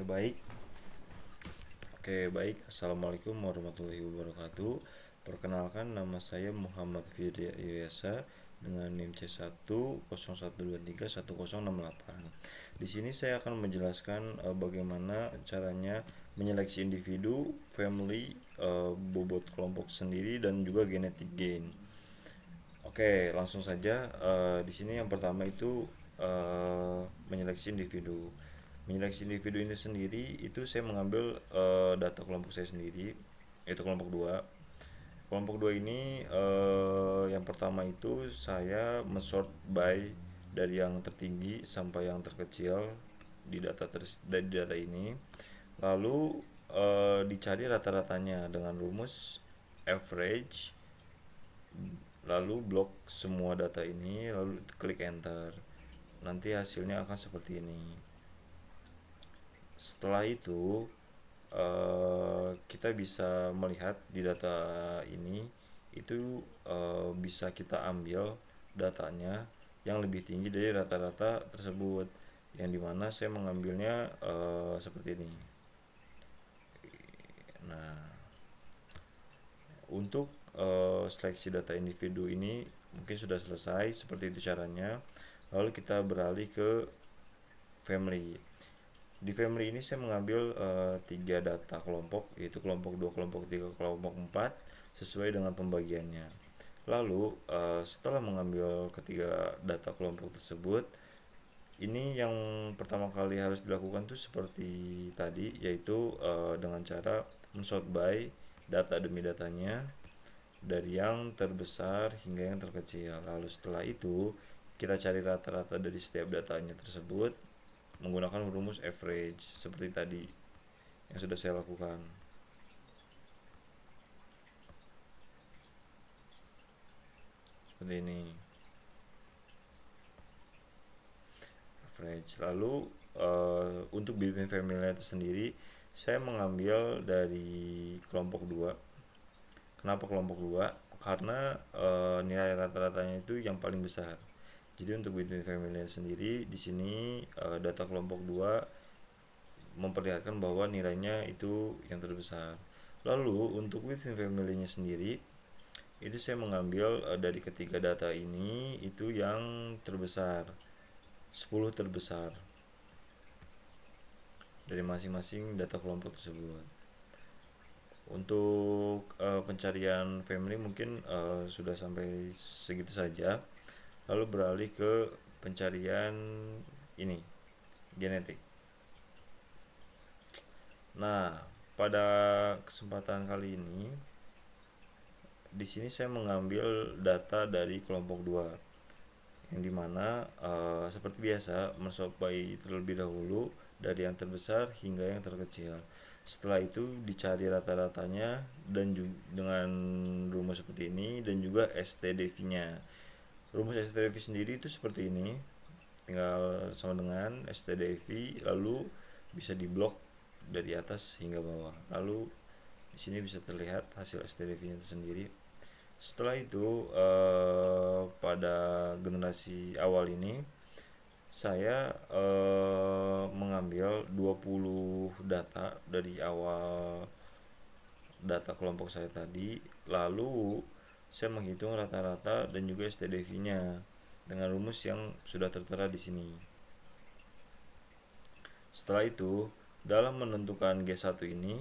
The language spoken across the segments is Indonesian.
Oke, baik. Assalamualaikum warahmatullahi wabarakatuh. Perkenalkan, nama saya Muhammad Firya Ilyasa dengan NIM C101231068. Di sini saya akan menjelaskan bagaimana caranya menyeleksi individu, family, bobot kelompok sendiri dan juga genetic gain. Oke, langsung saja. Di sini yang pertama itu menyeleksi individu. Menyeleksi individu ini sendiri itu saya mengambil data kelompok saya sendiri, yaitu kelompok 2. Kelompok 2 ini yang pertama itu saya mensort by dari yang tertinggi sampai yang terkecil dari data ini. Lalu dicari rata-ratanya dengan rumus average, lalu blok semua data ini, lalu klik enter. Nanti hasilnya akan seperti ini. Setelah itu kita bisa melihat di data ini itu bisa kita ambil datanya yang lebih tinggi dari rata-rata tersebut, yang dimana saya mengambilnya seperti ini. Nah, untuk seleksi data individu ini mungkin sudah selesai, seperti itu caranya. Lalu kita beralih ke family. Di family ini saya mengambil 3 data kelompok, yaitu kelompok 2, kelompok 3, kelompok 4 sesuai dengan pembagiannya. Lalu setelah mengambil ketiga data kelompok tersebut, ini yang pertama kali harus dilakukan tuh seperti tadi, yaitu dengan cara mensort by data demi datanya dari yang terbesar hingga yang terkecil. Lalu setelah itu kita cari rata-rata dari setiap datanya tersebut menggunakan rumus average seperti tadi yang sudah saya lakukan. Seperti ini. Average. Lalu untuk built-in family itu sendiri saya mengambil dari kelompok 2. Kenapa kelompok 2? Karena nilai rata-ratanya itu yang paling besar. Jadi untuk built-in family sendiri di sini data kelompok 2 memperlihatkan bahwa nilainya itu yang terbesar. Lalu untuk within family-nya sendiri itu saya mengambil dari ketiga data ini itu yang terbesar, 10 terbesar dari masing-masing data kelompok tersebut. Untuk pencarian family mungkin sudah sampai segitu saja. Lalu beralih ke pencarian ini, genetik. Nah, pada kesempatan kali ini di sini saya mengambil data dari kelompok 2, yang dimana seperti biasa mensort by terlebih dahulu dari yang terbesar hingga yang terkecil. Setelah itu dicari rata-ratanya dan dengan rumus seperti ini, dan juga STDV-nya. Rumus STDV sendiri itu seperti ini, tinggal sama dengan STDV, lalu bisa diblok dari atas hingga bawah. Lalu di sini bisa terlihat hasil STDV-nya sendiri. Setelah itu pada generasi awal ini saya mengambil 20 data dari awal data kelompok saya tadi, lalu saya menghitung rata-rata dan juga STDV-nya dengan rumus yang sudah tertera di sini. Setelah itu, dalam menentukan G1 ini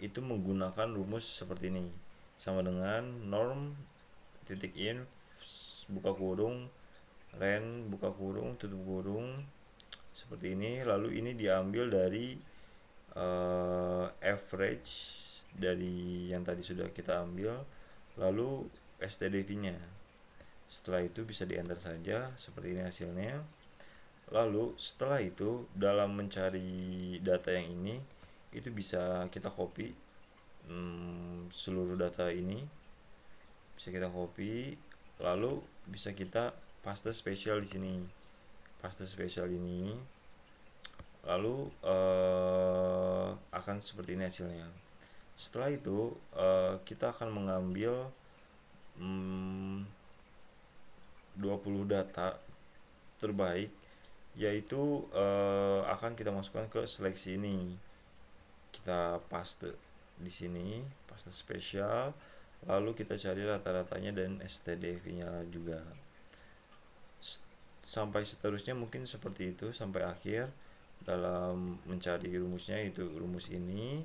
itu menggunakan rumus seperti ini, sama dengan norm titik inf buka kurung ren buka kurung tutup kurung, seperti ini. Lalu ini diambil dari average dari yang tadi sudah kita ambil, lalu STDV-nya. Setelah itu bisa di enter saja, seperti ini hasilnya. Lalu setelah itu dalam mencari data yang ini itu bisa kita copy seluruh data ini, bisa kita copy, lalu bisa kita paste spesial di sini, paste spesial ini, lalu akan seperti ini hasilnya. Setelah itu kita akan mengambil 20 data terbaik yaitu akan kita masukkan ke seleksi ini. Kita paste di sini, paste spesial, lalu kita cari rata-ratanya dan stdv-nya juga. Sampai seterusnya mungkin seperti itu sampai akhir dalam mencari rumusnya, itu rumus ini.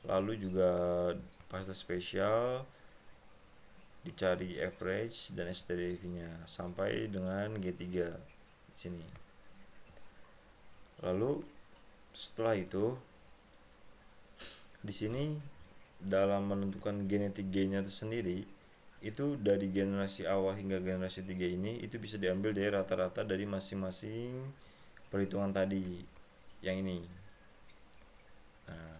Lalu juga paste spesial, dicari average dan stdv-nya sampai dengan G3 di sini. Lalu setelah itu di sini dalam menentukan genetik gainnya sendiri, itu dari generasi awal hingga generasi 3 ini itu bisa diambil dari rata-rata dari masing-masing perhitungan tadi yang ini. Nah,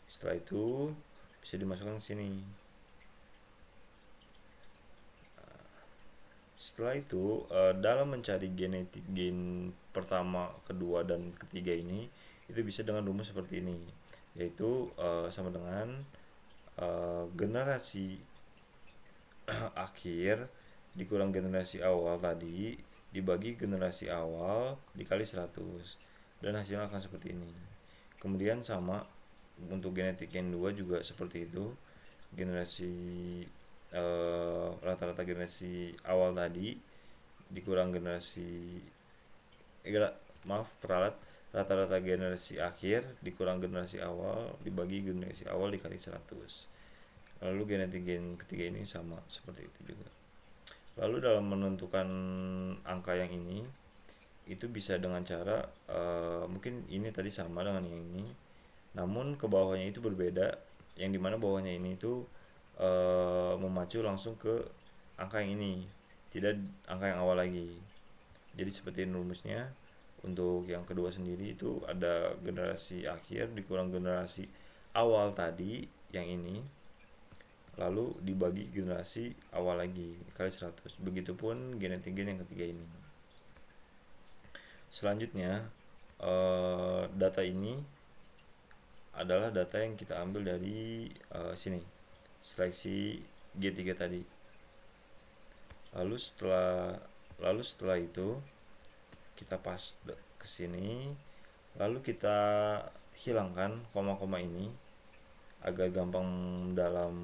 setelah itu bisa dimasukkan ke sini. Setelah itu dalam mencari genetik gain pertama, kedua, dan ketiga ini itu bisa dengan rumus seperti ini, yaitu sama dengan generasi akhir dikurang generasi awal tadi dibagi generasi awal dikali 100, dan hasilnya akan seperti ini. Kemudian sama untuk genetik yang 2 juga seperti itu, generasi rata-rata generasi awal tadi dikurang generasi peralat rata-rata generasi akhir dikurang generasi awal dibagi generasi awal dikali 100. Lalu genetik gain ketiga ini sama seperti itu juga. Lalu dalam menentukan angka yang ini itu bisa dengan cara mungkin ini tadi sama dengan yang ini, namun ke bawahnya itu berbeda, yang dimana bawahnya ini itu memacu langsung ke angka yang ini, tidak angka yang awal lagi. Jadi seperti rumusnya untuk yang kedua sendiri itu ada generasi akhir dikurang generasi awal tadi yang ini, lalu dibagi generasi awal lagi kali 100. Begitupun genetik gain yang ketiga ini. Selanjutnya data ini adalah data yang kita ambil dari sini, seleksi G3 tadi. Lalu setelah itu kita paste ke sini, lalu kita hilangkan koma-koma ini agar gampang dalam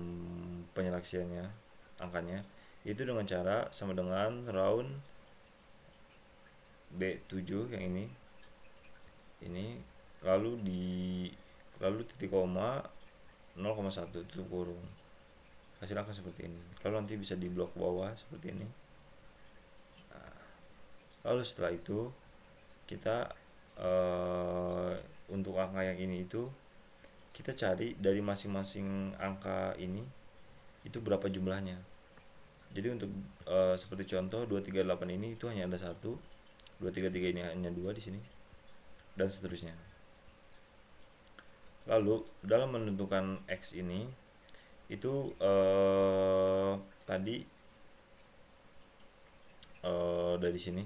penyeleksiannya angkanya, itu dengan cara sama dengan round B7 yang ini lalu titik koma 0,1 tutup kurung, hasil akan seperti ini. Lalu nanti bisa di blok bawah seperti ini. Lalu setelah itu kita untuk angka yang ini itu kita cari dari masing-masing angka ini itu berapa jumlahnya. Jadi untuk seperti contoh 238 ini itu hanya ada 1, 233 ini hanya 2 di sini, dan seterusnya. Lalu dalam menentukan X ini itu tadi dari sini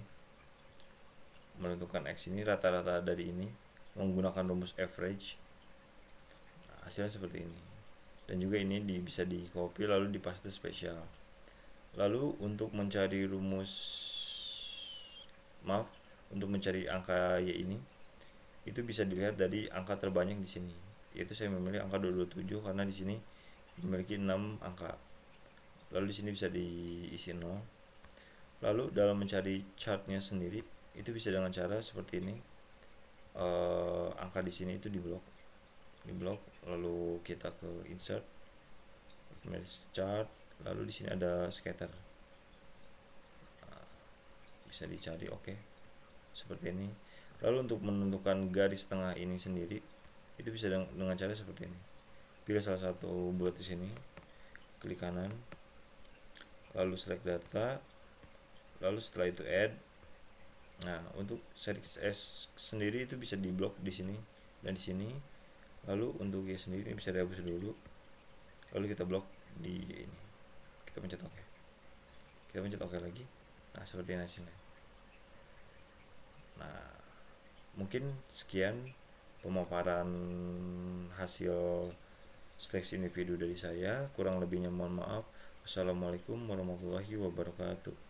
menentukan X ini rata-rata dari ini menggunakan rumus average. Nah, hasilnya seperti ini. Dan juga ini bisa di copy lalu dipaste spesial. Lalu untuk mencari untuk mencari angka Y ini itu bisa dilihat dari angka terbanyak di sini, yaitu saya memilih angka 227 karena di sini memiliki 6 angka. Lalu di sini bisa diisi 0. Lalu dalam mencari chartnya sendiri itu bisa dengan cara seperti ini. Angka di sini itu di blok, lalu kita ke insert, manage chart, lalu di sini ada scatter. Bisa dicari, oke. Seperti ini. Lalu untuk menentukan garis tengah ini sendiri itu bisa dengan cara seperti ini. Pilih salah satu bulat di sini, klik kanan, lalu select data, lalu setelah itu add. Nah, untuk series S sendiri itu bisa di blok di sini dan di sini. Lalu untuk Y sendiri bisa dihapus dulu. Lalu kita blok di ini. Kita pencet OK. Kita pencet OK lagi. Nah, seperti ini hasilnya. Nah, mungkin sekian pemaparan hasil seleksi individu dari saya. Kurang lebihnya mohon maaf. Wassalamualaikum warahmatullahi wabarakatuh.